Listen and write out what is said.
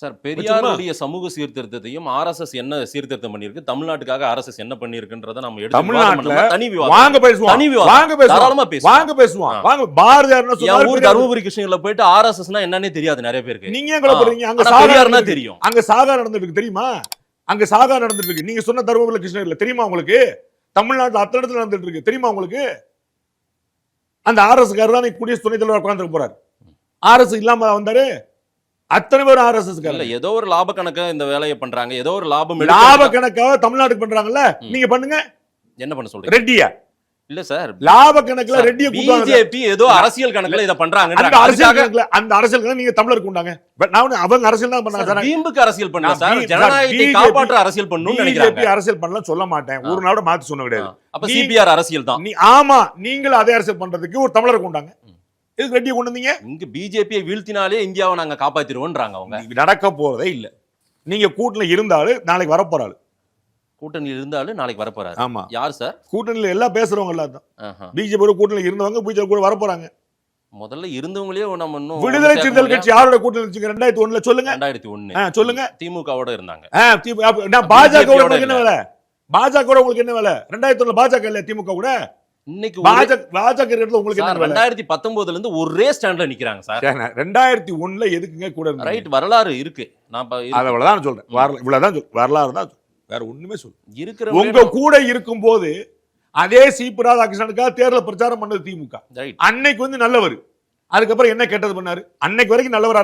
Sir பெரியாருடைய சமூக சீர்திருத்தத்தையும் RSS என்ன சீர்திருத்தம் பண்ணிருக்கு, தமிழ்நாட்டுக்காக ஆர்எஸ்எஸ் என்ன பண்ணிருக்குன்றத நம்ம எடுத்து தமிழ்நாட்டுல தனி விவாதம் வாங்க பேசுவோம், தனி விவாதம் வாங்க பேசுவோம், தாராளமா பேசுவோம். வாங்க பேசுவோம், வாங்க. பாரதியார் என்ன என் சொன்னாரு? ஊர் தருமபுரி கிருஷ்ணகிரில போயிட்டு ஆர்எஸ்எஸ்னா என்னன்னே தெரியாது நிறைய பேருக்கு. நீங்க ஏன் குழப்பறீங்க? அங்க ஆனா சாகா பெரியார்னா நடந்துட்டு தெரியும். அங்க சாகா நடந்துட்டு இருக்கு தெரியுமா? அங்க சாகா நடந்துட்டு இருக்கு. நீங்க சொன்ன தருமபுரி கிருஷ்ணகிரில தெரியுமா உங்களுக்கு? தமிழ்நாட்டுல அத்தனை இடத்துல நடந்துட்டு இருக்கு தெரியுமா உங்களுக்கு? அந்த ஆர்எஸ் காரர் தான் குடியரசு துணைத் தலைவர் உட்கார்ந்து போறாரு. ஆர்எஸ் இல்லாம வந்தாரு. அத்தனை பேரும் ஆர்எஸ்எஸ் இல்ல ஏதோ ஒரு லாப கணக்கா இந்த வேலையை பண்றாங்க, ஏதோ ஒரு லாபம் லாப கணக்காக தமிழ்நாட்டுக்கு பண்றாங்கல்ல, நீங்க பண்ணுங்க. என்ன பண்ண சொல்றீங்க? ரெட்டியா இல்ல சார், லாப கணக்குல ரெட்டிய பிஜேபி ஏதோ அரசியல் கணக்குல இத பண்றாங்க. அந்த அரசியல் கணக்குல அந்த அரசியல் கணக்கு நீங்க தமிழருக்கு உண்டாங்க. நான் அவங்க அரசியல் தான் பண்ணாங்க சார். வீம்புக்கு அரசியல் பண்ணல சார், ஜனநாயகத்தை காப்பாற்ற அரசியல் பண்ணனும்னு நினைக்கிறாங்க. பிஜேபி அரசியல் பண்ணலாம் சொல்ல மாட்டேன், ஒரு நாள் மாத்தி சொன்ன கிடையாது. அப்ப சிபிஆர் அரசியல் தான். ஆமா, நீங்கள் அதே அரசியல் பண்றதுக்கு ஒரு தமிழருக்கு உண்டாங்க. எதுக்கு ரெட்டியை கொண்டு வந்தீங்க? இங்க பிஜேபியை வீழ்த்தினாலே இந்தியாவை நாங்க காப்பாத்திடுவோம்ன்றாங்க அவங்க. நடக்க போறதே இல்ல. நீங்க கூட்டணியில இருந்தாலும் நாளைக்கு வரப்போறாரு. கூட்டணியில் இருந்தாலும் நாளைக்கு வரப்போறாரு. ஆமா. யார் சார்? கூட்டணியில எல்லாம் பேசுறவங்க எல்லாம் தான். பிஜேபி கூட்டணியில இருந்தவங்க பிஜேபி கூட வரப்போறாங்க. முதல்ல இருந்தவங்களே நம்ம இன்னும் விடுதலை சிறுத்தைகள் கட்சி யாரோட கூட்டணி இருந்துச்சு 2001ல சொல்லுங்க. 2001 சொல்லுங்க. திமுகவோட இருந்தாங்க. நான் பாஜக உங்களுக்கு என்ன வேலை? பாஜக உங்களுக்கு என்ன வேலை? 2001ல பாஜக இல்ல திமுக கூட. இன்னைக்கு பாஜக இடத்துல உங்களுக்கு என்ன வேலை? 2019ல இருந்து ஒரே ஸ்டாண்ட்ல நிக்கிறாங்க சார். 2001ல எதுக்குங்க கூட இருந்தாங்க? ரைட், வரலாறு இருக்கு. நான் அவ்வளவுதான் சொல்றேன். இவ்வளவுதான் வரலாறு தான், வேற ஒண்ணுமே சொல்ல. இருக்கிற உங்க கூட இருக்கும் போது அதே சிபி ராதாகிருஷ்ணனுக்காக தேர்தல் பிரச்சாரம் பண்ணது திமுக. அன்னைக்கு நல்லவர். அதுக்கப்புறம் என்ன கெட்டது பண்ணாரு? அன்னைக்கு வரைக்கும் நல்லவரா